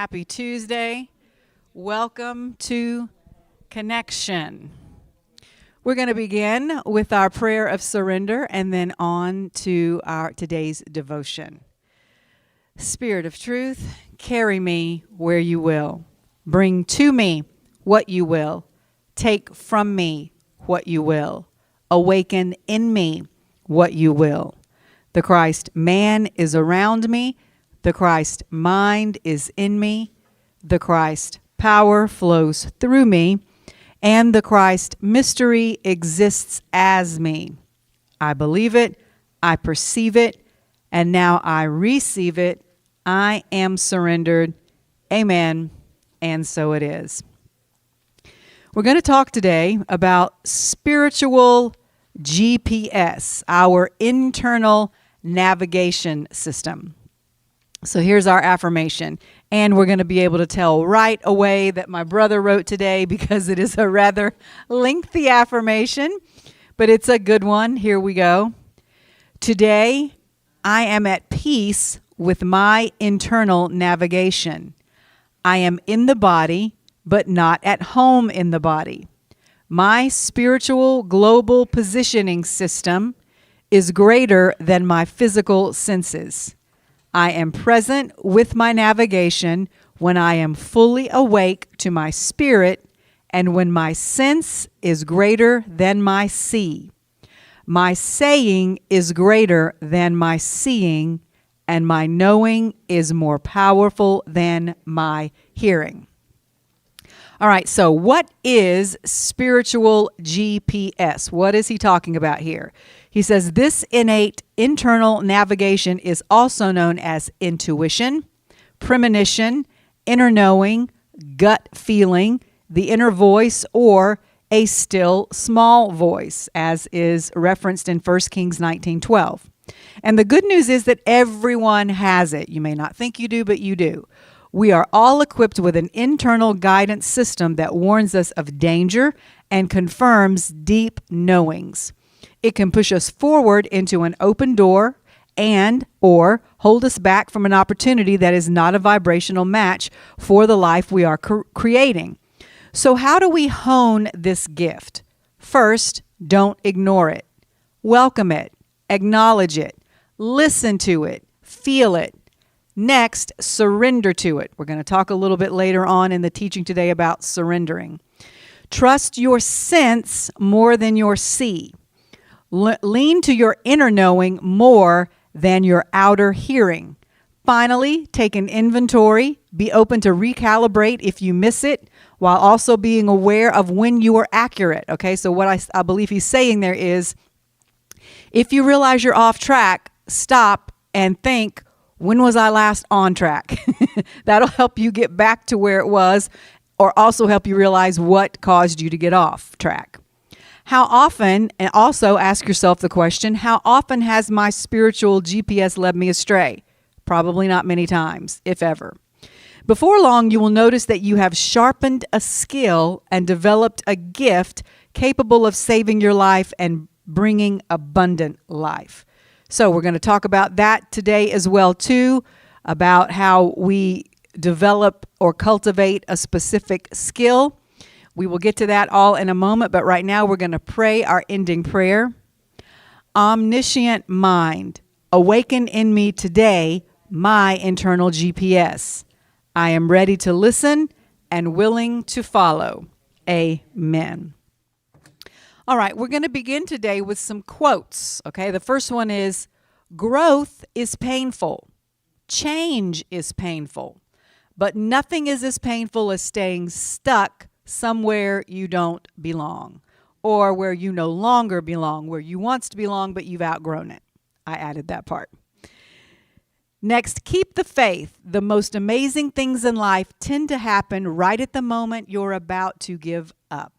Happy Tuesday. Welcome to Connection. We're going to begin with our prayer of surrender and then on to our today's devotion. Spirit of truth, carry me where you will. Bring to me what you will. Take from me what you will. Awaken in me what you will. The Christ man is around me. The Christ mind is in me. The Christ power flows through me. And the Christ mystery exists as me. I believe it. I perceive it. And now I receive it. I am surrendered. Amen. And so it is. We're going to talk today about spiritual GPS, our internal navigation system. So here's our affirmation, and we're going to be able to tell right away that my brother wrote today because it is a rather lengthy affirmation, but it's a good one. Here we go. Today, I am at peace with my internal navigation. I am in the body, but not at home in the body. My spiritual global positioning system is greater than my physical senses. I am present with my navigation when I am fully awake to my spirit and when my sense is greater than my see. My saying is greater than my seeing, and my knowing is more powerful than my hearing. All right, so what is spiritual GPS? What is he talking about here? He says this innate internal navigation is also known as intuition, premonition, inner knowing, gut feeling, the inner voice, or a still small voice, as is referenced in 1 Kings 19:12. And the good news is that everyone has it. You may not think you do, but you do. We are all equipped with an internal guidance system that warns us of danger and confirms deep knowings. It can push us forward into an open door and or hold us back from an opportunity that is not a vibrational match for the life we are creating. So how do we hone this gift? First, don't ignore it. Welcome it. Acknowledge it. Listen to it. Feel it. Next, surrender to it. We're going to talk a little bit later on in the teaching today about surrendering. Trust your sense more than your see. Lean to your inner knowing more than your outer hearing. Finally, take an inventory. Be open to recalibrate if you miss it, while also being aware of when you are accurate. Okay, so what I believe he's saying there is, if you realize you're off track, stop and think, when was I last on track? That'll help you get back to where it was, or also help you realize what caused you to get off track. How often, and also ask yourself the question, how often has my spiritual GPS led me astray? Probably not many times, if ever. Before long, you will notice that you have sharpened a skill and developed a gift capable of saving your life and bringing abundant life. So we're going to talk about that today as well, too, about how we develop or cultivate a specific skill. We will get to that all in a moment, but right now we're going to pray our ending prayer. Omniscient mind, awaken in me today my internal GPS. I am ready to listen and willing to follow. Amen. All right, we're going to begin today with some quotes, okay? The first one is, growth is painful. Change is painful. But nothing is as painful as staying stuck somewhere you don't belong, or where you no longer belong, where you once belong, but you've outgrown it. I added that part. Next, keep the faith. The most amazing things in life tend to happen right at the moment you're about to give up.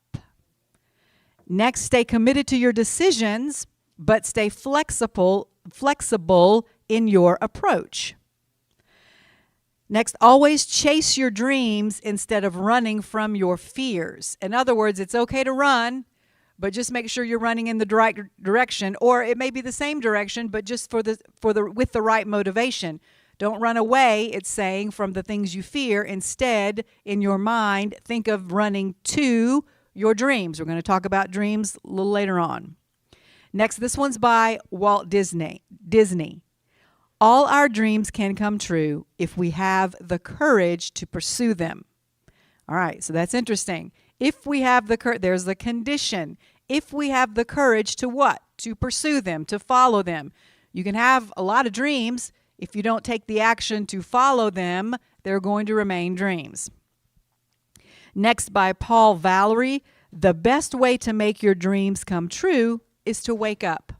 Next, stay committed to your decisions, but stay flexible in your approach. Next, always chase your dreams instead of running from your fears. In other words, it's okay to run, but just make sure you're running in the right direction, or it may be the same direction, but just with the right motivation. Don't run away, it's saying, from the things you fear. Instead, in your mind, think of running to your dreams. We're going to talk about dreams a little later on. Next, this one's by Walt Disney. All our dreams can come true if we have the courage to pursue them. All right, so that's interesting. If we have the courage, there's the condition. If we have the courage to what? To pursue them, to follow them. You can have a lot of dreams. If you don't take the action to follow them, they're going to remain dreams. Next, by Paul Valery, the best way to make your dreams come true is to wake up.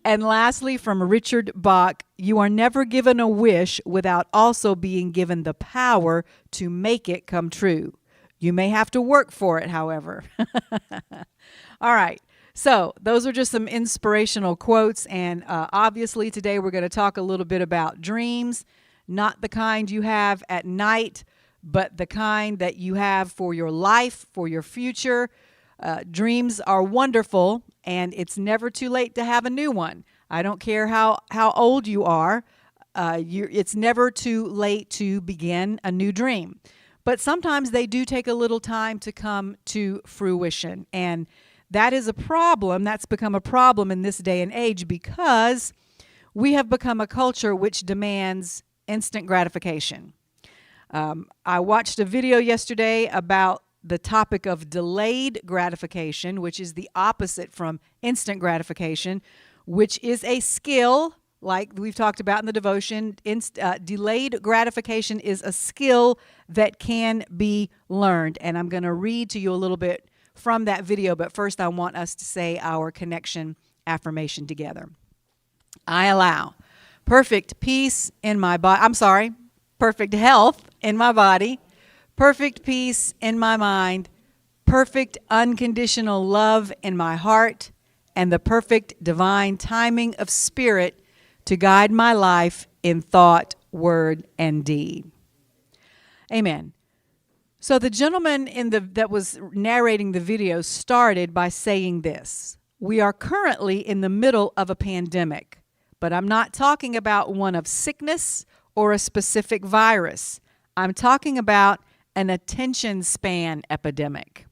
And lastly, from Richard Bach, you are never given a wish without also being given the power to make it come true. You may have to work for it, however. All right. So those are just some inspirational quotes. And obviously today we're going to talk a little bit about dreams, not the kind you have at night, but the kind that you have for your life, for your future. Dreams are wonderful, and it's never too late to have a new one. I don't care how old you are. It's never too late to begin a new dream. But sometimes they do take a little time to come to fruition. And that is a problem. That's become a problem in this day and age because we have become a culture which demands instant gratification. I watched a video yesterday about the topic of delayed gratification, which is the opposite from instant gratification, which is a skill, like we've talked about in the devotion. Delayed gratification is a skill that can be learned. And I'm going to read to you a little bit from that video, but first I want us to say our connection affirmation together. I allow perfect peace in my body. Perfect health in my body. Perfect peace in my mind, perfect unconditional love in my heart, and the perfect divine timing of spirit to guide my life in thought, word, and deed. Amen. So the gentleman that was narrating the video started by saying this: we are currently in the middle of a pandemic, but I'm not talking about one of sickness or a specific virus. I'm talking about an attention span epidemic.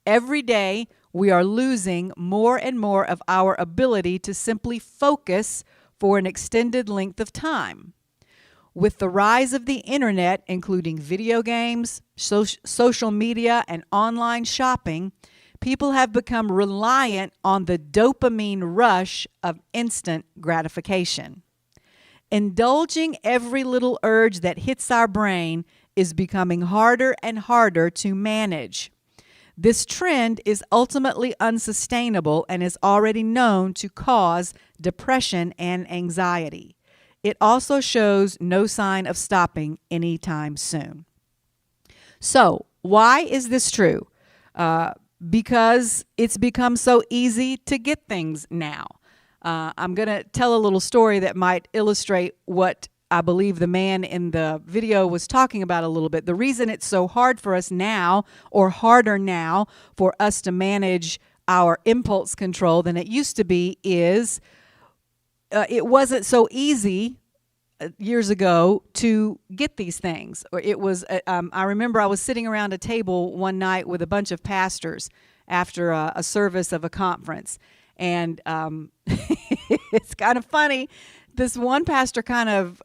Every day, we are losing more and more of our ability to simply focus for an extended length of time. With the rise of the internet, including video games, social media, and online shopping, people have become reliant on the dopamine rush of instant gratification. Indulging every little urge that hits our brain is becoming harder and harder to manage. This trend is ultimately unsustainable and is already known to cause depression and anxiety. It also shows no sign of stopping anytime soon. So, why is this true? Because it's become so easy to get things now. I'm going to tell a little story that might illustrate what I believe the man in the video was talking about a little bit. The reason it's so hard for us now, or harder now, for us to manage our impulse control than it used to be is it wasn't so easy years ago to get these things. Or it was. I remember I was sitting around a table one night with a bunch of pastors after a service of a conference, and it's kind of funny. This one pastor kind of,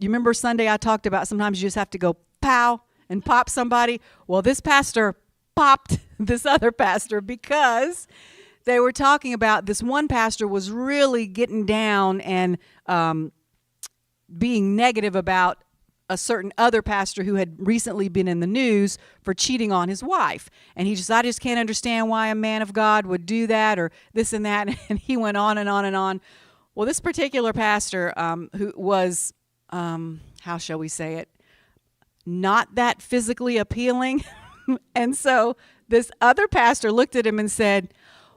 you remember Sunday I talked about sometimes you just have to go pow and pop somebody? Well, this pastor popped this other pastor because they were talking about this one pastor was really getting down and being negative about a certain other pastor who had recently been in the news for cheating on his wife. And I just can't understand why a man of God would do that or this and that. And he went on and on and on. Well, this particular pastor who was, how shall we say it, not that physically appealing. And so this other pastor looked at him and said,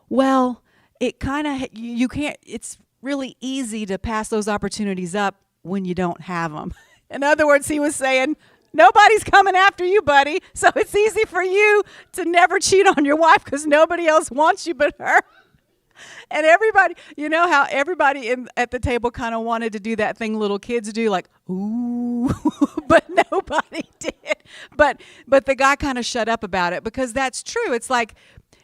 well, it kind of, you can't, it's really easy to pass those opportunities up when you don't have them. In other words, he was saying, nobody's coming after you, buddy. So it's easy for you to never cheat on your wife because nobody else wants you but her. And everybody, you know how everybody at the table kind of wanted to do that thing little kids do, like, ooh, but nobody did. But the guy kind of shut up about it, because that's true. It's like,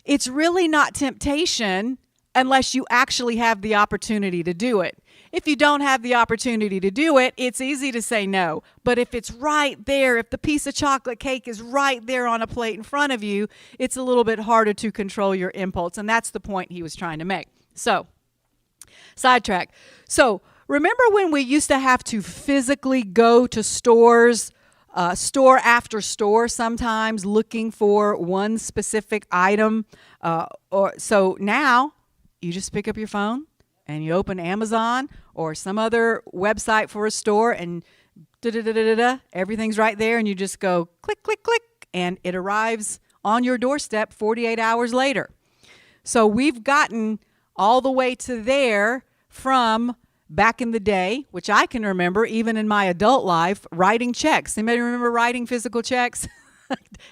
it's really not temptation unless you actually have the opportunity to do it. If you don't have the opportunity to do it, it's easy to say no. But if it's right there, if the piece of chocolate cake is right there on a plate in front of you, it's a little bit harder to control your impulse. And that's the point he was trying to make. So, sidetrack. So, remember when we used to have to physically go to stores, store after store sometimes, looking for one specific item? So now you just pick up your phone and you open Amazon or some other website for a store, and everything's right there, and you just go click, click, click, and it arrives on your doorstep 48 hours later. So we've gotten all the way to there from back in the day, which I can remember even in my adult life, writing checks. Anybody remember writing physical checks?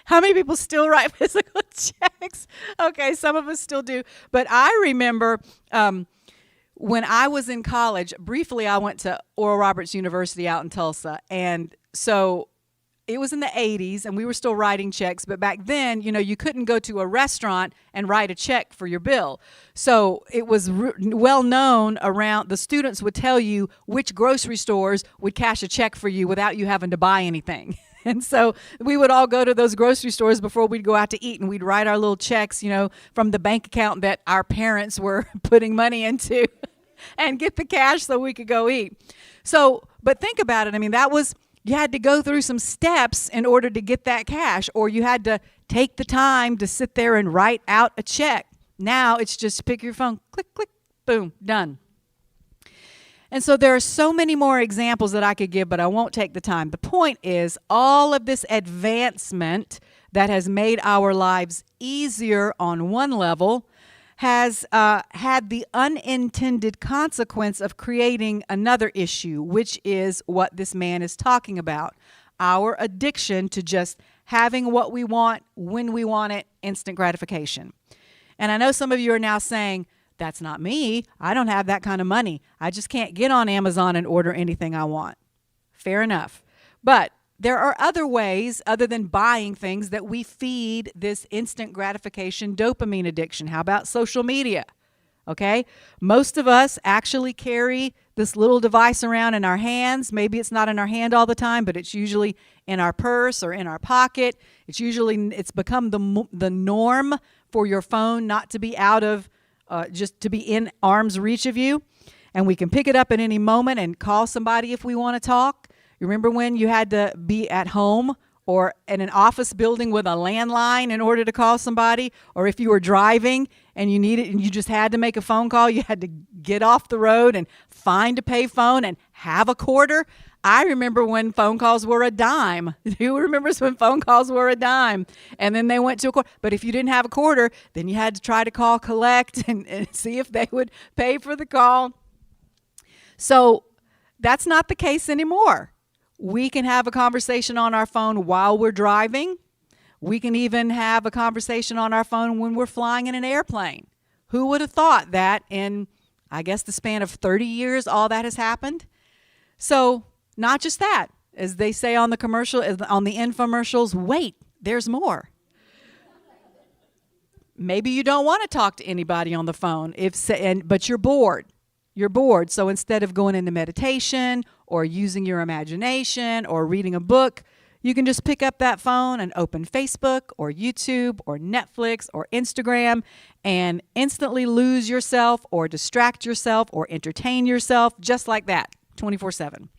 How many people still write physical checks? Okay, some of us still do. But I remember when I was in college, briefly I went to Oral Roberts University out in Tulsa. And so it was in the 80s, and we were still writing checks. But back then, you know, you couldn't go to a restaurant and write a check for your bill. So it was well known around, the students would tell you which grocery stores would cash a check for you without you having to buy anything. And so we would all go to those grocery stores before we'd go out to eat, and we'd write our little checks, you know, from the bank account that our parents were putting money into and get the cash so we could go eat. So, but think about it. I mean, you had to go through some steps in order to get that cash, or you had to take the time to sit there and write out a check. Now it's just pick your phone, click, click, boom, done. And so there are so many more examples that I could give, but I won't take the time. The point is, all of this advancement that has made our lives easier on one level has had the unintended consequence of creating another issue, which is what this man is talking about: our addiction to just having what we want when we want it, instant gratification. And I know some of you are now saying, that's not me. I don't have that kind of money. I just can't get on Amazon and order anything I want. Fair enough. But there are other ways other than buying things that we feed this instant gratification dopamine addiction. How about social media? Okay? Most of us actually carry this little device around in our hands. Maybe it's not in our hand all the time, but it's usually in our purse or in our pocket. It's become the norm for your phone not to be out of just to be in arm's reach of you. And we can pick it up at any moment and call somebody if we want to talk. You remember when you had to be at home or in an office building with a landline in order to call somebody? Or if you were driving and you needed and you just had to make a phone call, you had to get off the road and find a payphone and have a quarter. I remember when phone calls were a dime. Who remembers when phone calls were a dime? And then they went to a quarter. But if you didn't have a quarter, then you had to try to call collect and see if they would pay for the call. So that's not the case anymore. We can have a conversation on our phone while we're driving. We can even have a conversation on our phone when we're flying in an airplane. Who would have thought that in, I guess, the span of 30 years, all that has happened? So not just that, as they say on the commercial, on the infomercials, wait, there's more. Maybe you don't want to talk to anybody on the phone, but you're bored. You're bored. So instead of going into meditation or using your imagination or reading a book, you can just pick up that phone and open Facebook or YouTube or Netflix or Instagram and instantly lose yourself or distract yourself or entertain yourself just like that, 24/7.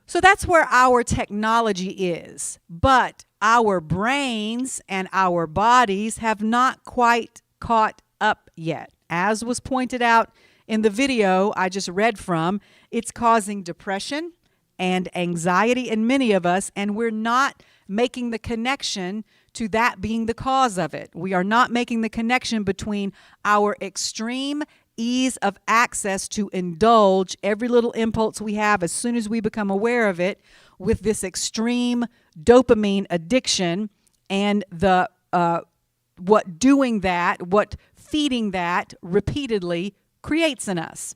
So that's where our technology is. But our brains and our bodies have not quite caught up yet. As was pointed out in the video I just read from, it's causing depression and anxiety in many of us, and we're not making the connection to that being the cause of it. We are not making the connection between our extreme ease of access to indulge every little impulse we have as soon as we become aware of it with this extreme dopamine addiction and the doing that, what feeding that repeatedly creates in us.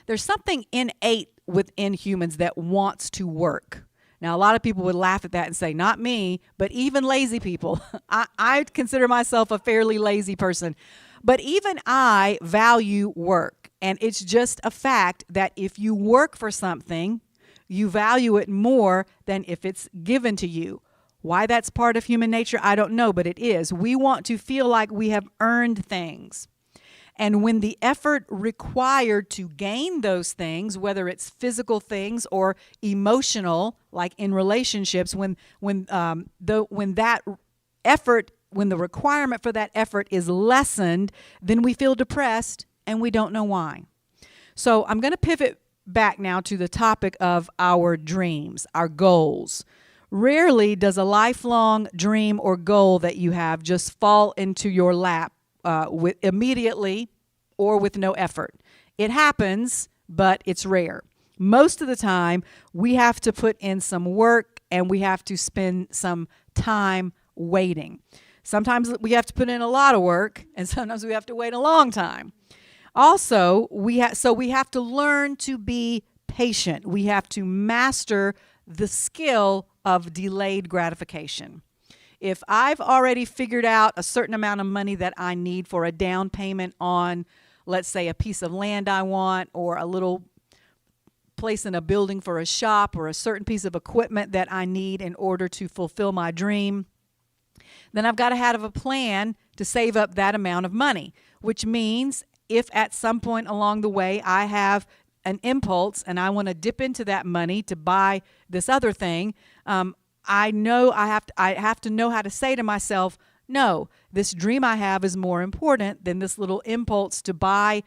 There's something innate within humans that wants to work. Now, a lot of people would laugh at that and say, not me, but even lazy people. I consider myself a fairly lazy person. But even I value work. And it's just a fact that if you work for something, you value it more than if it's given to you. Why that's part of human nature, I don't know, but it is. We want to feel like we have earned things. And when the effort required to gain those things, whether it's physical things or emotional, like in relationships, when that effort, when the requirement for that effort is lessened, then we feel depressed and we don't know why. So I'm going to pivot back now to the topic of our dreams, our goals. Rarely does a lifelong dream or goal that you have just fall into your lap with immediately or with no effort. It happens, but it's rare. Most of the time, we have to put in some work and we have to spend some time waiting. Sometimes we have to put in a lot of work, and sometimes we have to wait a long time. Also, we have to learn to be patient. We have to master the skill of delayed gratification. If I've already figured out a certain amount of money that I need for a down payment on, let's say, a piece of land I want, or a little place in a building for a shop, or a certain piece of equipment that I need in order to fulfill my dream, then I've got to have a plan to save up that amount of money, which means if at some point along the way I have an impulse and I want to dip into that money to buy this other thing, I know I have to know how to say to myself, no, this dream I have is more important than this little impulse to buy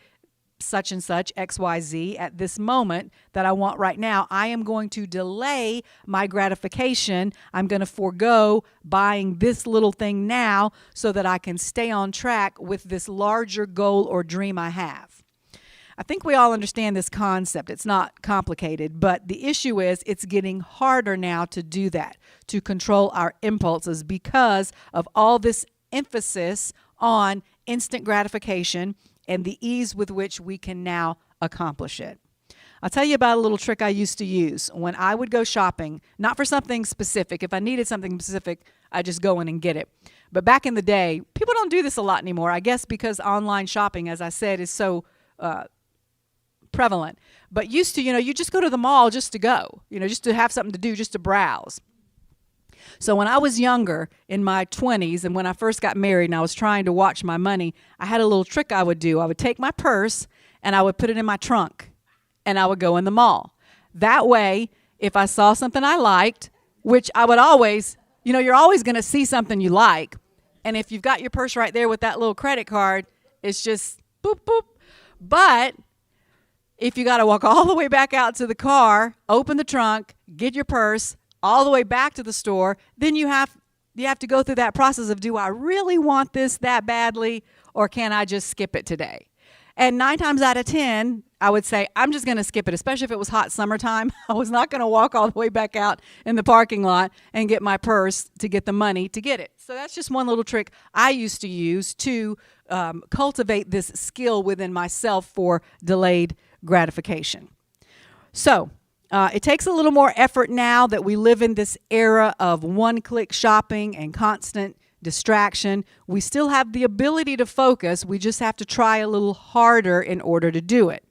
such and such XYZ at this moment that I want right now. I am going to delay my gratification. I'm going to forego buying this little thing now so that I can stay on track with this larger goal or dream I have. I think we all understand this concept. It's not complicated, but the issue is it's getting harder now to do that, to control our impulses because of all this emphasis on instant gratification and the ease with which we can now accomplish it. I'll tell you about a little trick I used to use when I would go shopping, not for something specific. If I needed something specific, I just go in and get it. But back in the day, people don't do this a lot anymore, I guess because online shopping, as I said, is so prevalent. But used to, you just go to the mall just to go, just to have something to do, just to browse. So when I was younger, in my 20s, and when I first got married and I was trying to watch my money, I had a little trick I would do. I would take my purse and I would put it in my trunk and I would go in the mall. That way, if I saw something I liked, which I would always, you're always going to see something you like. And if you've got your purse right there with that little credit card, it's just boop, boop. But if you got to walk all the way back out to the car, open the trunk, get your purse, all the way back to the store, then you have to go through that process of, do I really want this that badly, or can I just skip it today? And 9 times out of 10, I would say, I'm just going to skip it, especially if it was hot summertime. I was not going to walk all the way back out in the parking lot and get my purse to get the money to get it. So that's just one little trick I used to use to cultivate this skill within myself for delayed gratification. So it takes a little more effort now that we live in this era of one-click shopping and constant distraction. We still have the ability to focus. We just have to try a little harder in order to do it.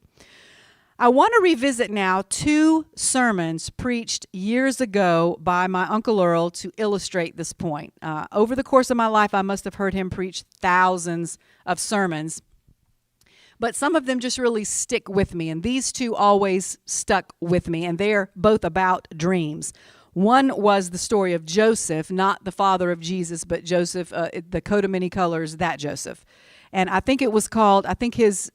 I want to revisit now 2 sermons preached years ago by my Uncle Earl to illustrate this point. Over the course of my life, I must have heard him preach thousands of sermons. But some of them just really stick with me, and these 2 always stuck with me, and they're both about dreams. One was the story of Joseph, not the father of Jesus, but Joseph, the coat of many colors, that Joseph. And I think it was called,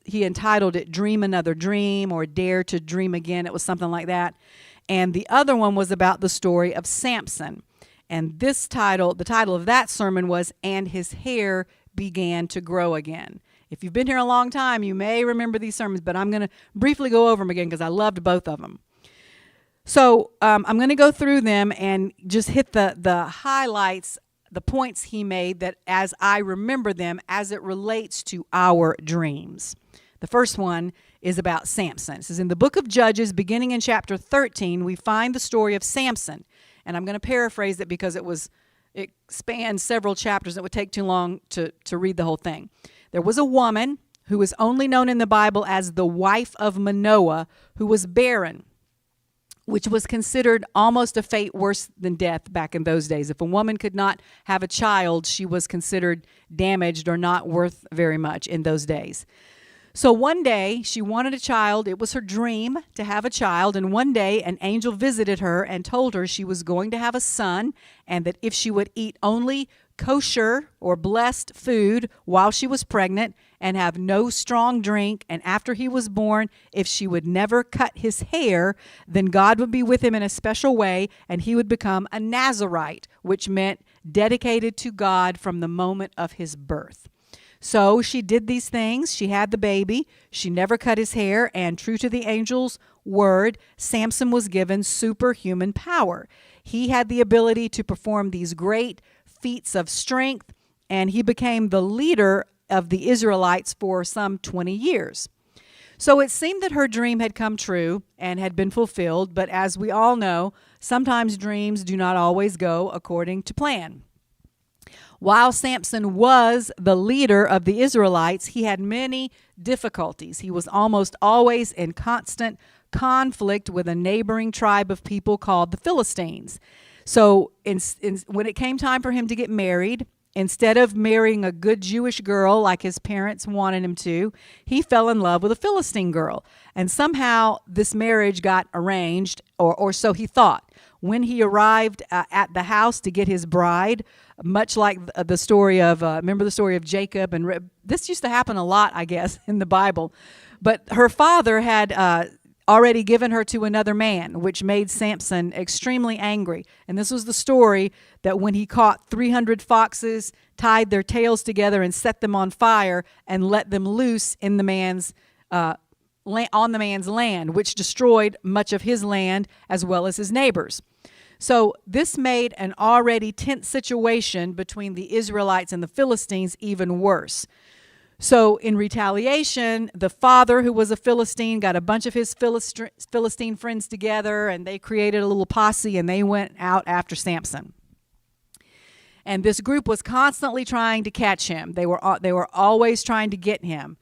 he entitled it Dream Another Dream or Dare to Dream Again. It was something like that. And the other one was about the story of Samson. And the title of that sermon was, And His Hair Began to Grow Again. If you've been here a long time, you may remember these sermons, but I'm going to briefly go over them again because I loved both of them. So I'm going to go through them and just hit the highlights the points he made that as I remember them as it relates to our dreams. The first one is about Samson. This is in the book of Judges, beginning in chapter 13, we find the story of Samson. And I'm going to paraphrase it because it spans several chapters. It would take too long to read the whole thing. There was a woman who is only known in the Bible as the wife of Manoah, who was barren, which was considered almost a fate worse than death back in those days. If a woman could not have a child, she was considered damaged or not worth very much in those days. So one day, she wanted a child. It was her dream to have a child. And one day, an angel visited her and told her she was going to have a son, and that if she would eat only kosher or blessed food while she was pregnant and have no strong drink, and after he was born, if she would never cut his hair, then God would be with him in a special way, and he would become a Nazirite, which meant dedicated to God from the moment of his birth. So she did these things. She had the baby. She never cut his hair. And true to the angel's word, Samson was given superhuman power. He had the ability to perform these great feats of strength, and he became the leader of the Israelites for some 20 years. So it seemed that her dream had come true and had been fulfilled. But as we all know, sometimes dreams do not always go according to plan. While Samson was the leader of the Israelites, he had many difficulties. He was almost always in constant conflict with a neighboring tribe of people called the Philistines. So when it came time for him to get married, instead of marrying a good Jewish girl like his parents wanted him to, he fell in love with a Philistine girl. And somehow this marriage got arranged, or so he thought. When he arrived at the house to get his bride, much like the story of, remember the story of Jacob? And this used to happen a lot, I guess, in the Bible. But her father had already given her to another man, which made Samson extremely angry. And this was the story that when he caught 300 foxes, tied their tails together and set them on fire and let them loose in the man's on the man's land, which destroyed much of his land as well as his neighbors. So this made an already tense situation between the Israelites and the Philistines even worse. So in retaliation, the father, who was a Philistine, got a bunch of his Philistine friends together, and they created a little posse, and they went out after Samson. And this group was constantly trying to catch him. They were always trying to get him,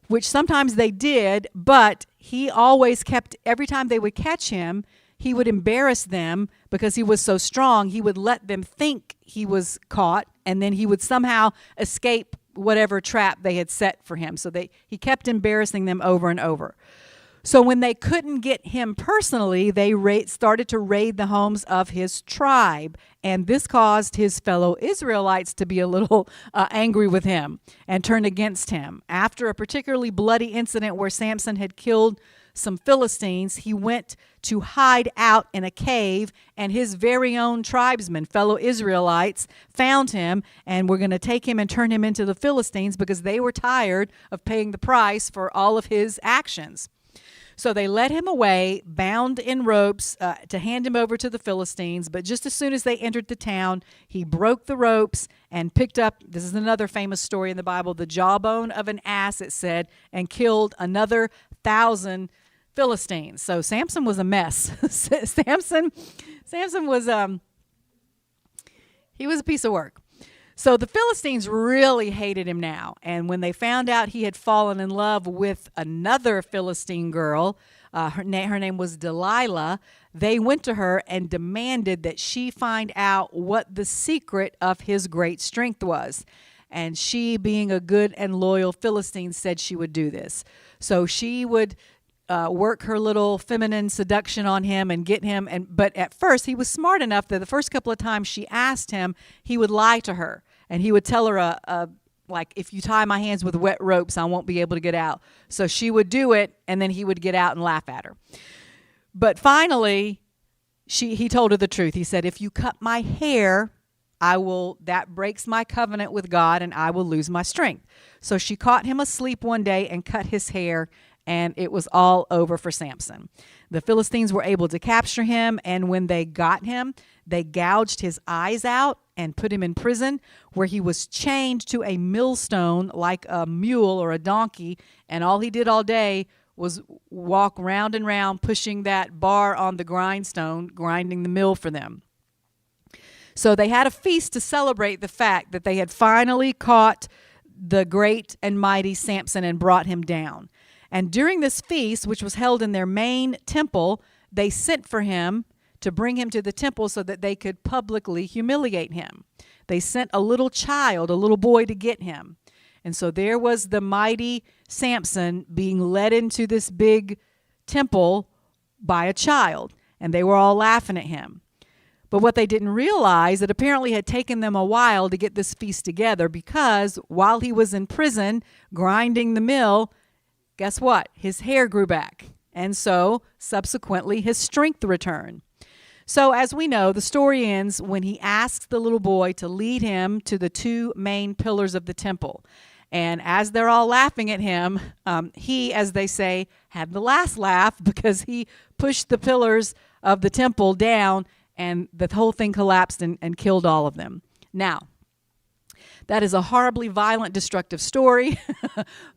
which sometimes they did, but he always kept, every time they would catch him, he would embarrass them because he was so strong. He would let them think he was caught, and then he would somehow escape whatever trap they had set for him. So he kept embarrassing them over and over. So when they couldn't get him personally, they started to raid the homes of his tribe. And this caused his fellow Israelites to be a little angry with him and turn against him. After a particularly bloody incident where Samson had killed some Philistines, he went to hide out in a cave, and his very own tribesmen, fellow Israelites, found him and were going to take him and turn him into the Philistines because they were tired of paying the price for all of his actions. So they led him away, bound in ropes, to hand him over to the Philistines. But just as soon as they entered the town, he broke the ropes and picked up, this is another famous story in the Bible, the jawbone of an ass, it said, and killed another 1,000 Philistines. So Samson was a mess. Samson was, he was a piece of work. So the Philistines really hated him now. And when they found out he had fallen in love with another Philistine girl, her name was Delilah, they went to her and demanded that she find out what the secret of his great strength was. And she, being a good and loyal Philistine, said she would do this. So she would work her little feminine seduction on him and get him. But at first, he was smart enough that the first couple of times she asked him, he would lie to her. And he would tell her, like, if you tie my hands with wet ropes, I won't be able to get out. So she would do it, and then he would get out and laugh at her. But finally, he told her the truth. He said, if you cut my hair, that breaks my covenant with God, and I will lose my strength. So she caught him asleep one day and cut his hair, and it was all over for Samson. The Philistines were able to capture him, and when they got him, they gouged his eyes out and put him in prison, where he was chained to a millstone like a mule or a donkey, and all he did all day was walk round and round, pushing that bar on the grindstone, grinding the mill for them. So they had a feast to celebrate the fact that they had finally caught the great and mighty Samson and brought him down. And during this feast, which was held in their main temple, they sent for him to bring him to the temple so that they could publicly humiliate him. They sent a little child, a little boy, to get him. And so there was the mighty Samson being led into this big temple by a child, and they were all laughing at him. But what they didn't realize, it apparently had taken them a while to get this feast together, because while he was in prison grinding the mill, guess what? His hair grew back. And so subsequently his strength returned. So as we know, the story ends when he asks the little boy to lead him to the two main pillars of the temple. And as they're all laughing at him, he, as they say, had the last laugh, because he pushed the pillars of the temple down, and the whole thing collapsed and killed all of them. Now, that is a horribly violent, destructive story.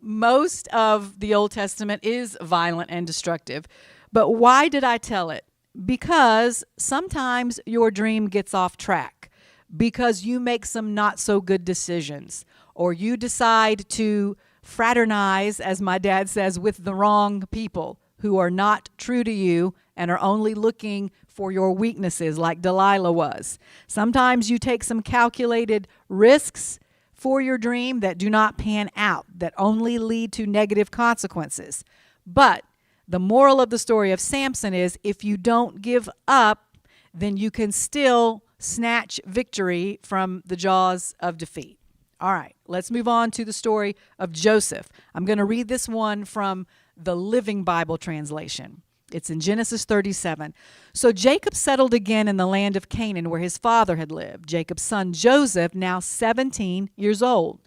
Most of the Old Testament is violent and destructive. But why did I tell it? Because sometimes your dream gets off track, because you make some not so good decisions, or you decide to fraternize, as my dad says, with the wrong people who are not true to you and are only looking for your weaknesses, like Delilah was. Sometimes you take some calculated risks for your dream that do not pan out, that only lead to negative consequences. But the moral of the story of Samson is, if you don't give up, then you can still snatch victory from the jaws of defeat. All right, let's move on to the story of Joseph. I'm going to read this one from the Living Bible translation. It's in Genesis 37. So Jacob settled again in the land of Canaan, where his father had lived. Jacob's son Joseph, now 17 years old.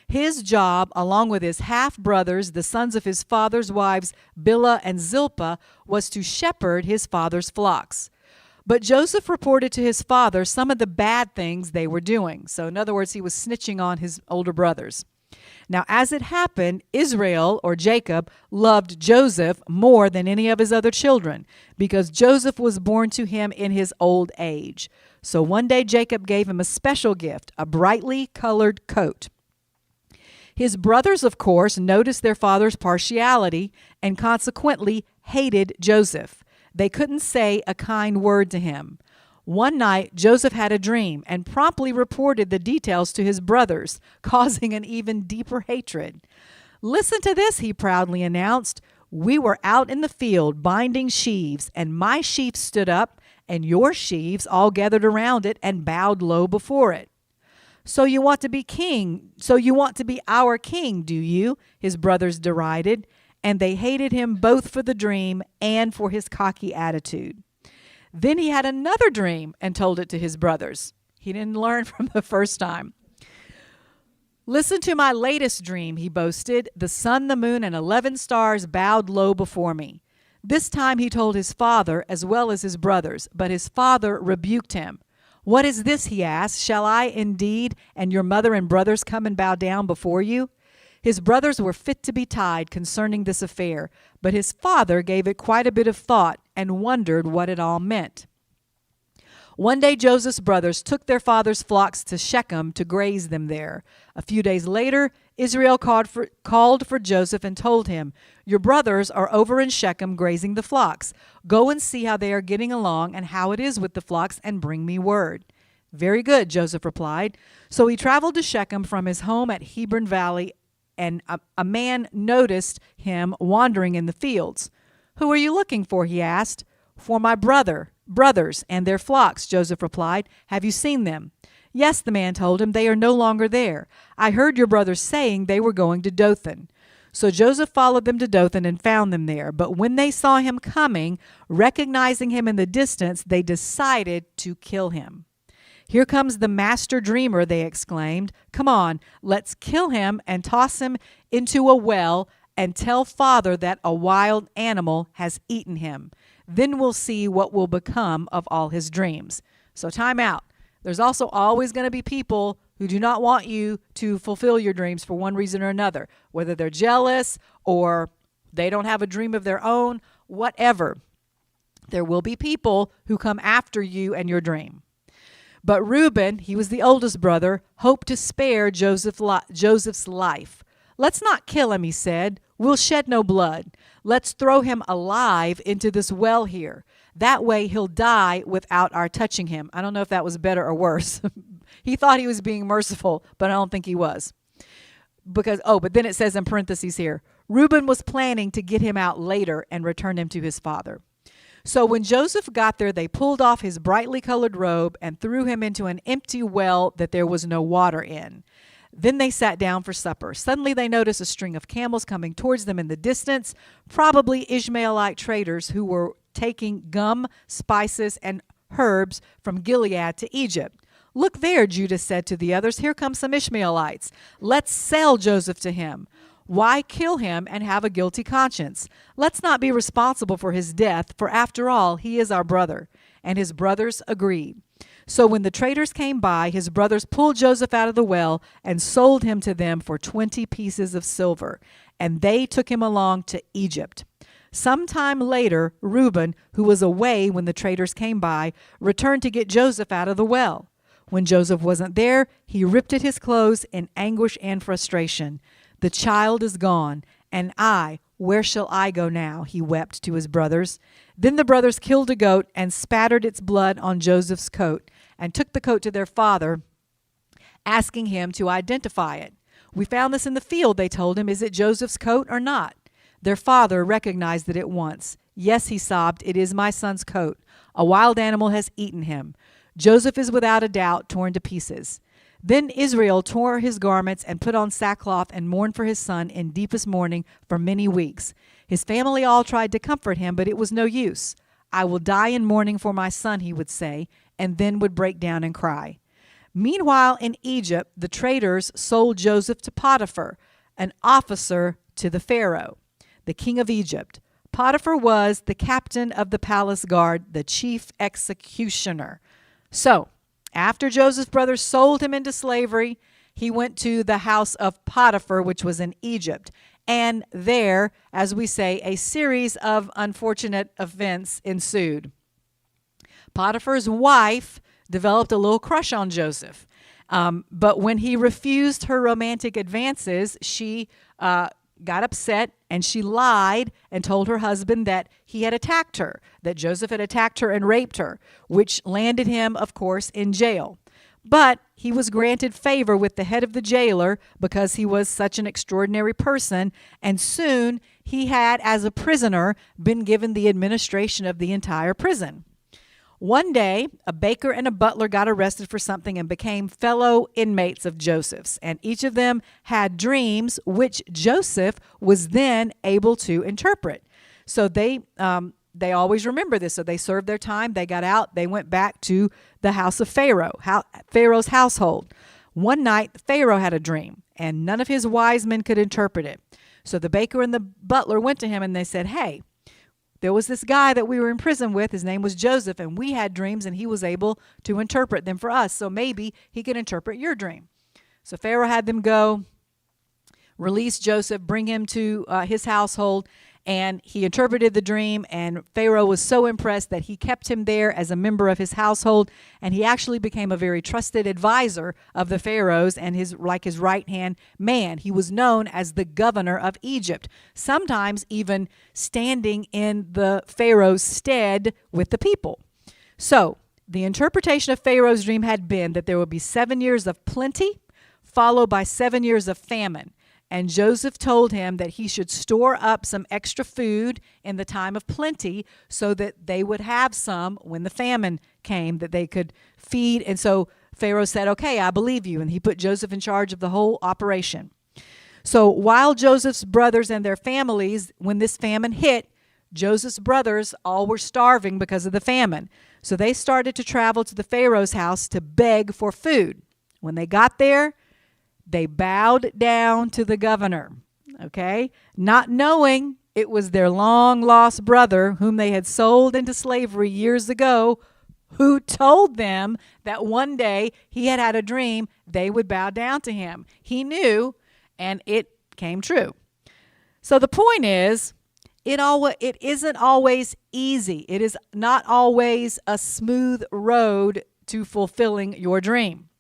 His job, along with his half-brothers, the sons of his father's wives, Bilhah and Zilpah, was to shepherd his father's flocks. But Joseph reported to his father some of the bad things they were doing. So in other words, he was snitching on his older brothers. Now, as it happened, Israel, or Jacob, loved Joseph more than any of his other children, because Joseph was born to him in his old age. So one day Jacob gave him a special gift, a brightly colored coat. His brothers, of course, noticed their father's partiality and consequently hated Joseph. They couldn't say a kind word to him. One night, Joseph had a dream and promptly reported the details to his brothers, causing an even deeper hatred. "Listen to this," he proudly announced. "We were out in the field binding sheaves, and my sheaf stood up, and your sheaves all gathered around it and bowed low before it." So you want to be king? So you want to be our king, do you?" his brothers derided, and they hated him both for the dream and for his cocky attitude. Then he had another dream and told it to his brothers. He didn't learn from the first time. "Listen to my latest dream," he boasted. "The sun, the moon, and 11 stars bowed low before me." This time he told his father as well as his brothers, but his father rebuked him. "What is this?" he asked. "Shall I indeed and your mother and brothers come and bow down before you?" His brothers were fit to be tied concerning this affair, but his father gave it quite a bit of thought and wondered what it all meant. One day Joseph's brothers took their father's flocks to Shechem to graze them there. A few days later, Israel called for Joseph and told him, "Your brothers are over in Shechem grazing the flocks. Go and see how they are getting along and how it is with the flocks, and bring me word." "Very good," Joseph replied. So he traveled to Shechem from his home at Hebron Valley, and a man noticed him wandering in the fields. "Who are you looking for?" he asked. "For my brothers and their flocks," Joseph replied. "Have you seen them?" "Yes," the man told him. "They are no longer there. I heard your brothers saying they were going to Dothan." So Joseph followed them to Dothan and found them there. But when they saw him coming, recognizing him in the distance, they decided to kill him. "Here comes the master dreamer," they exclaimed. "Come on, let's kill him and toss him into a well and tell Father that a wild animal has eaten him. Then we'll see what will become of all his dreams." So time out. There's also always going to be people who do not want you to fulfill your dreams for one reason or another, whether they're jealous or they don't have a dream of their own, whatever. There will be people who come after you and your dream. But Reuben, he was the oldest brother, hoped to spare Joseph's life. "Let's not kill him," he said. "We'll shed no blood. Let's throw him alive into this well here. That way he'll die without our touching him." I don't know if that was better or worse. He thought he was being merciful, but I don't think he was. But then it says in parentheses here, Reuben was planning to get him out later and return him to his father. So when Joseph got there, they pulled off his brightly colored robe and threw him into an empty well that there was no water in. Then they sat down for supper. Suddenly they noticed a string of camels coming towards them in the distance, probably Ishmaelite traders who were taking gum, spices, and herbs from Gilead to Egypt. "Look there," Judah said to the others. "Here come some Ishmaelites. Let's sell Joseph to him. Why kill him and have a guilty conscience? Let's not be responsible for his death, for after all, he is our brother." And his brothers agreed. So when the traders came by, his brothers pulled Joseph out of the well and sold him to them for 20 pieces of silver. And they took him along to Egypt. Sometime later, Reuben, who was away when the traders came by, returned to get Joseph out of the well. When Joseph wasn't there, he ripped at his clothes in anguish and frustration. "The child is gone, and where shall I go now?" he wept to his brothers. Then the brothers killed a goat and spattered its blood on Joseph's coat and took the coat to their father, asking him to identify it. "We found this in the field," they told him. "Is it Joseph's coat or not?" Their father recognized it at once. "Yes," he sobbed, "it is my son's coat. A wild animal has eaten him. Joseph is without a doubt torn to pieces." Then Israel tore his garments and put on sackcloth and mourned for his son in deepest mourning for many weeks. His family all tried to comfort him, but it was no use. "I will die in mourning for my son," he would say, and then would break down and cry. Meanwhile, in Egypt, the traders sold Joseph to Potiphar, an officer to the Pharaoh, the king of Egypt. Potiphar was the captain of the palace guard, the chief executioner. So, after Joseph's brothers sold him into slavery, he went to the house of Potiphar, which was in Egypt. And there, as we say, a series of unfortunate events ensued. Potiphar's wife developed a little crush on Joseph. But when he refused her romantic advances, she got upset and she lied and told her husband that he had attacked her, that Joseph had attacked her and raped her, which landed him, of course, in jail. But he was granted favor with the head of the jailer because he was such an extraordinary person, and soon he had, as a prisoner, been given the administration of the entire prison. One day, a baker and a butler got arrested for something and became fellow inmates of Joseph's, and each of them had dreams which Joseph was then able to interpret. So they always remember this. So they served their time, they got out, they went back to the house of Pharaoh's household. One night, Pharaoh had a dream, and none of his wise men could interpret it. So the baker and the butler went to him and they said, "Hey, there was this guy that we were in prison with. His name was Joseph, and we had dreams, and he was able to interpret them for us. So maybe he can interpret your dream." So Pharaoh had them go, release Joseph, bring him to his household, and he interpreted the dream, and Pharaoh was so impressed that he kept him there as a member of his household, and he actually became a very trusted advisor of the Pharaoh's and his right-hand man. He was known as the governor of Egypt, sometimes even standing in the Pharaoh's stead with the people. So the interpretation of Pharaoh's dream had been that there would be 7 years of plenty, followed by 7 years of famine. And Joseph told him that he should store up some extra food in the time of plenty so that they would have some when the famine came, that they could feed. And so Pharaoh said, "Okay, I believe you." And he put Joseph in charge of the whole operation. So while Joseph's brothers and their families, when this famine hit, Joseph's brothers all were starving because of the famine. So they started to travel to the Pharaoh's house to beg for food. When they got there, they bowed down to the governor. Okay? Not knowing it was their long-lost brother whom they had sold into slavery years ago, who told them that one day he had had a dream they would bow down to him. He knew, and it came true. So the point is, it isn't always easy. It is not always a smooth road to fulfilling your dream.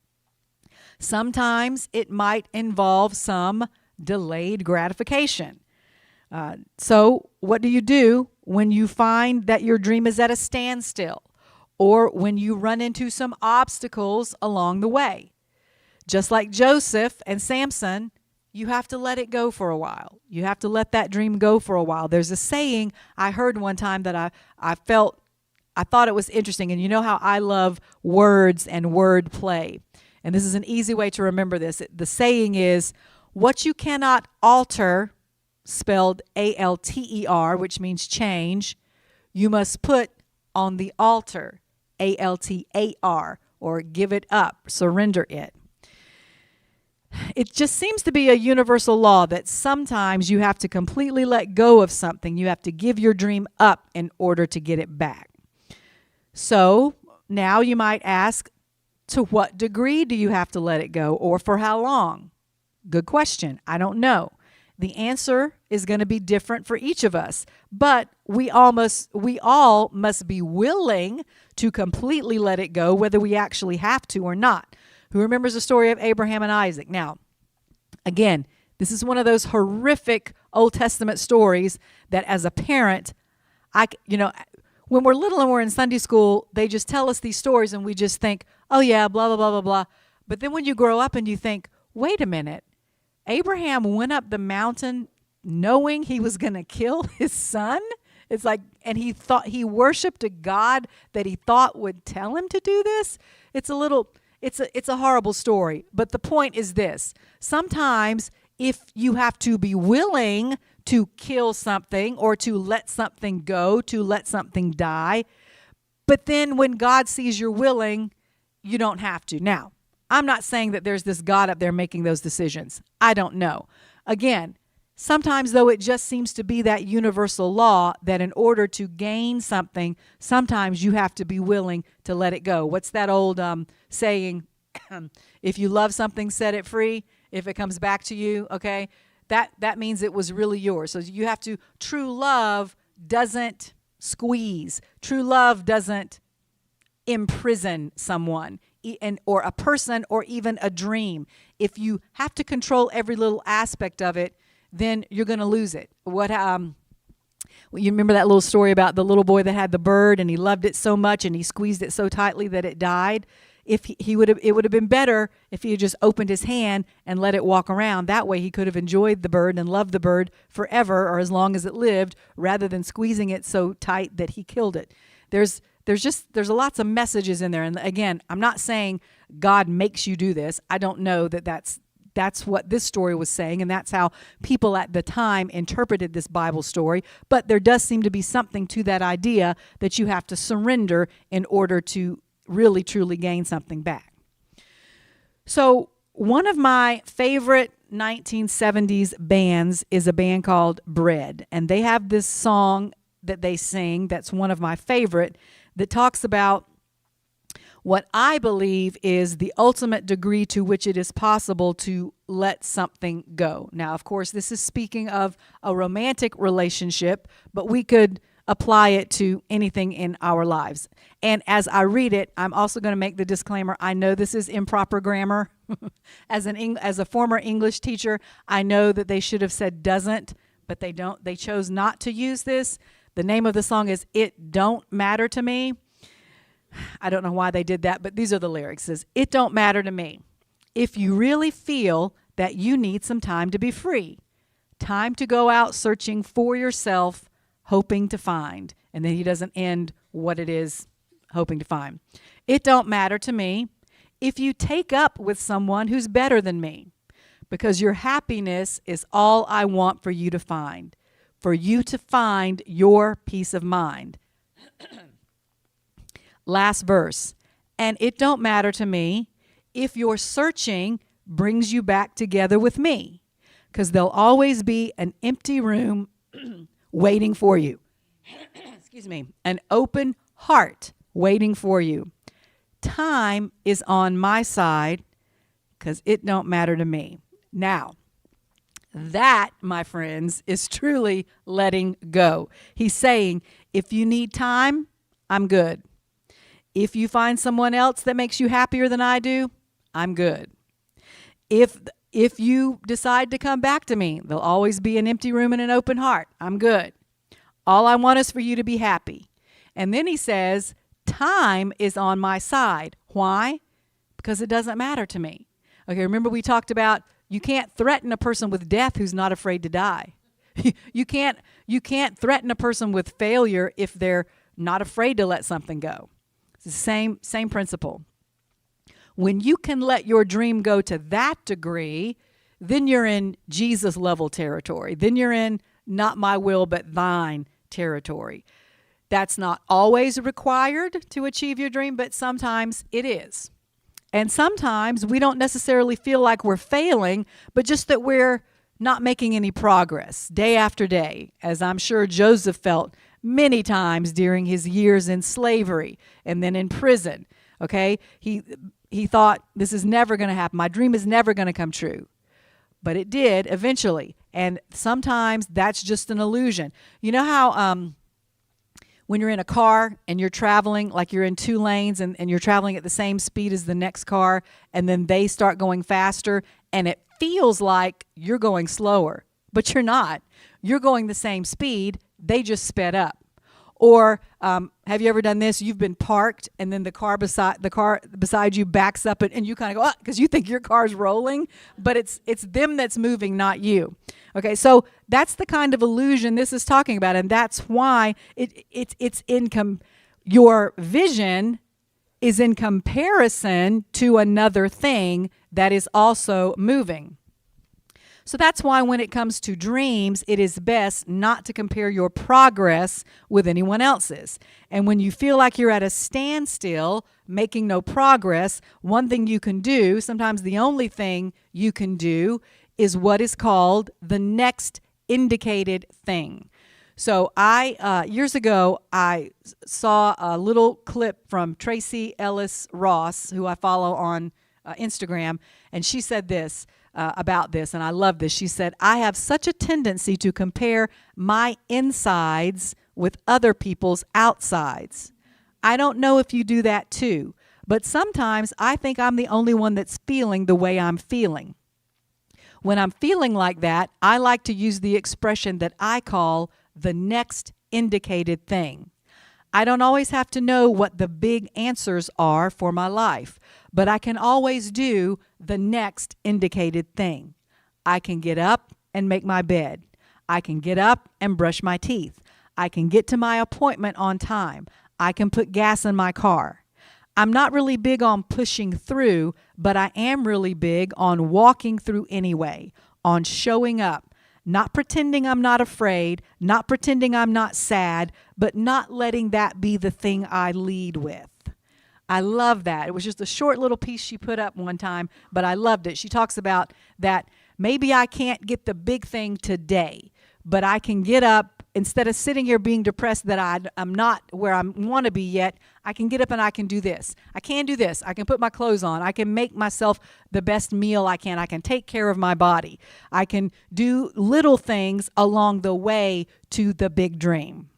Sometimes it might involve some delayed gratification. So what do you do when you find that your dream is at a standstill, or when you run into some obstacles along the way? Just like Joseph and Samson, you have to let it go for a while. You have to let that dream go for a while. There's a saying I heard one time that I thought it was interesting. And you know how I love words and word play. And this is an easy way to remember this. The saying is, what you cannot alter, spelled A-L-T-E-R, which means change, you must put on the altar, A-L-T-A-R, or give it up, surrender it. It just seems to be a universal law that sometimes you have to completely let go of something. You have to give your dream up in order to get it back. So now you might ask, to what degree do you have to let it go, or for how long? Good question. I don't know. The answer is going to be different for each of us, but we all must be willing to completely let it go, whether we actually have to or not. Who remembers the story of Abraham and Isaac? Now, again, this is one of those horrific Old Testament stories that as a parent, when we're little and we're in Sunday school, they just tell us these stories and we just think, oh yeah, blah, blah, blah, blah, blah. But then when you grow up and you think, wait a minute, Abraham went up the mountain knowing he was going to kill his son? It's like, and he worshiped a God that he thought would tell him to do this? It's a horrible story. But the point is this. Sometimes if you have to be willing to kill something or to let something go, to let something die, but then when God sees you're willing, you don't have to. Now, I'm not saying that there's this God up there making those decisions. I don't know. Again, sometimes, though, it just seems to be that universal law that in order to gain something, sometimes you have to be willing to let it go. What's that old saying? If you love something, set it free. If it comes back to you, okay? That means it was really yours. So you have to, true love doesn't squeeze. True love doesn't imprison someone or a person or even a dream. If you have to control every little aspect of it, then you're going to lose it. You remember that little story about the little boy that had the bird and he loved it so much and he squeezed it so tightly that it died? It would have been better if he had just opened his hand and let it walk around. That way he could have enjoyed the bird and loved the bird forever or as long as it lived, rather than squeezing it so tight that he killed it. There's lots of messages in there. And again, I'm not saying God makes you do this. I don't know that's what this story was saying, and that's how people at the time interpreted this Bible story. But there does seem to be something to that idea that you have to surrender in order to really, truly gain something back. So one of my favorite 1970s bands is a band called Bread, and they have this song that they sing that's one of my favorite that talks about what I believe is the ultimate degree to which it is possible to let something go. Now, of course, this is speaking of a romantic relationship, but we could apply it to anything in our lives. And as I read it, I'm also going to make the disclaimer, I know this is improper grammar. As a former English teacher, I know that they should have said doesn't, but they don't. They chose not to use this. The name of the song is It Don't Matter to Me. I don't know why they did that, but these are the lyrics. It says, it don't matter to me if you really feel that you need some time to be free. Time to go out searching for yourself, hoping to find. And then he doesn't end what it is hoping to find. It don't matter to me if you take up with someone who's better than me, because your happiness is all I want for you to find your peace of mind. Last verse. And it don't matter to me if your searching brings you back together with me, because there'll always be an empty room waiting for you. Excuse me. An open heart waiting for you. Time is on my side because it don't matter to me. Now, that, my friends, is truly letting go. He's saying, if you need time, I'm good. If you find someone else that makes you happier than I do, I'm good. If you decide to come back to me, there'll always be an empty room and an open heart. I'm good. All I want is for you to be happy. And then he says, time is on my side. Why? Because it doesn't matter to me. Okay, remember we talked about you can't threaten a person with death who's not afraid to die. You can't threaten a person with failure if they're not afraid to let something go. It's the same principle. When you can let your dream go to that degree, then you're in Jesus level territory. Then you're in not my will but thine territory. That's not always required to achieve your dream, but sometimes it is. And sometimes we don't necessarily feel like we're failing, but just that we're not making any progress day after day, as I'm sure Joseph felt many times during his years in slavery and then in prison. Okay? He thought, this is never going to happen. My dream is never going to come true. But it did eventually. And sometimes that's just an illusion. You know how when you're in a car and you're traveling, like you're in two lanes and you're traveling at the same speed as the next car, and then they start going faster, and it feels like you're going slower, but you're not. You're going the same speed. They just sped up. Or have you ever done this? You've been parked, and then the car beside you backs up, and you kind of go, because you think your car's rolling, but it's them that's moving, not you. Okay, so that's the kind of illusion this is talking about, and that's why your vision is in comparison to another thing that is also moving. So that's why when it comes to dreams, it is best not to compare your progress with anyone else's. And when you feel like you're at a standstill, making no progress, one thing you can do, sometimes the only thing you can do, is what is called the next indicated thing. So years ago, I saw a little clip from Tracy Ellis Ross, who I follow on Instagram, and she said this about this, and I love this. She said, I have such a tendency to compare my insides with other people's outsides. I don't know if you do that too, but sometimes I think I'm the only one that's feeling the way I'm feeling. When I'm feeling like that, I like to use the expression that I call the next indicated thing. I don't always have to know what the big answers are for my life, but I can always do the next indicated thing. I can get up and make my bed. I can get up and brush my teeth. I can get to my appointment on time. I can put gas in my car. I'm not really big on pushing through, but I am really big on walking through anyway, on showing up, not pretending I'm not afraid, not pretending I'm not sad, but not letting that be the thing I lead with. I love that. It was just a short little piece she put up one time, but I loved it. She talks about that maybe I can't get the big thing today, but I can get up. Instead of sitting here being depressed that I'm not where I want to be yet, I can get up and I can do this. I can do this. I can put my clothes on. I can make myself the best meal I can. I can take care of my body. I can do little things along the way to the big dream.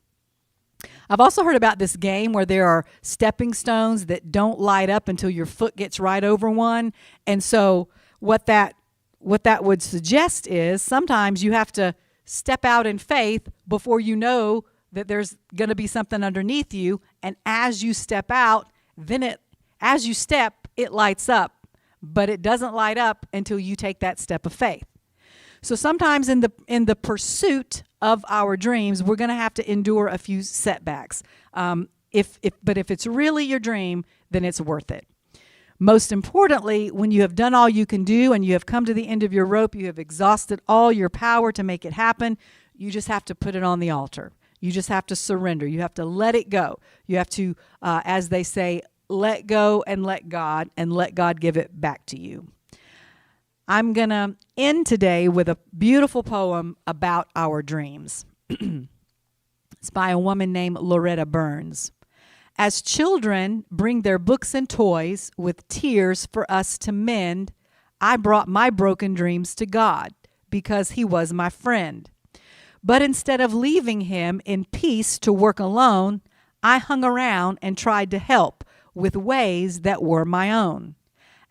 I've also heard about this game where there are stepping stones that don't light up until your foot gets right over one. And so what that would suggest is sometimes you have to step out in faith before you know that there's going to be something underneath you. And as you step out, as you step, it lights up. But it doesn't light up until you take that step of faith. So sometimes in the pursuit of our dreams, we're going to have to endure a few setbacks. But if it's really your dream, then it's worth it. Most importantly, when you have done all you can do and you have come to the end of your rope, you have exhausted all your power to make it happen, you just have to put it on the altar. You just have to surrender. You have to let it go. You have to, as they say, let go and let God give it back to you. I'm going to end today with a beautiful poem about our dreams. It's by a woman named Loretta Burns. As children bring their books and toys with tears for us to mend, I brought my broken dreams to God because He was my friend. But instead of leaving Him in peace to work alone, I hung around and tried to help with ways that were my own.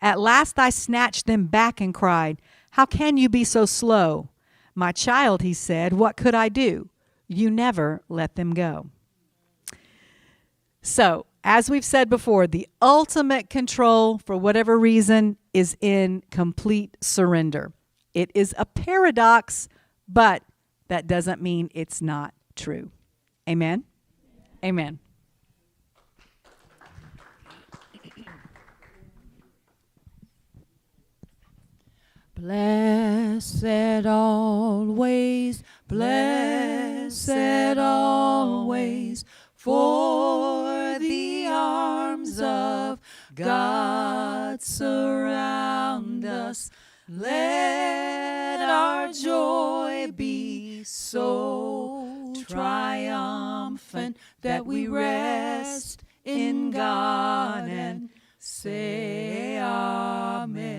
At last I snatched them back and cried, "How can you be so slow?" "My child," He said, "what could I do? You never let them go." So, as we've said before, the ultimate control, for whatever reason, is in complete surrender. It is a paradox, but that doesn't mean it's not true. Amen? Amen. Blessed always, blessed always, for the arms of God surround us. Let our joy be so triumphant that we rest in God and say Amen.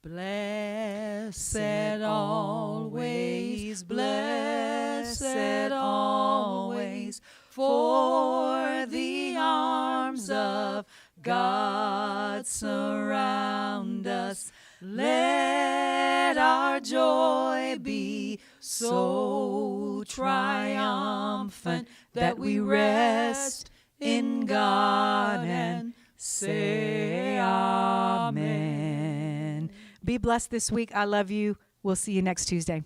Blessed always, blessed always, for the arms of God surround us. Let our joy be so triumphant that we rest in God and say Amen. Be blessed this week. I love you. We'll see you next Tuesday.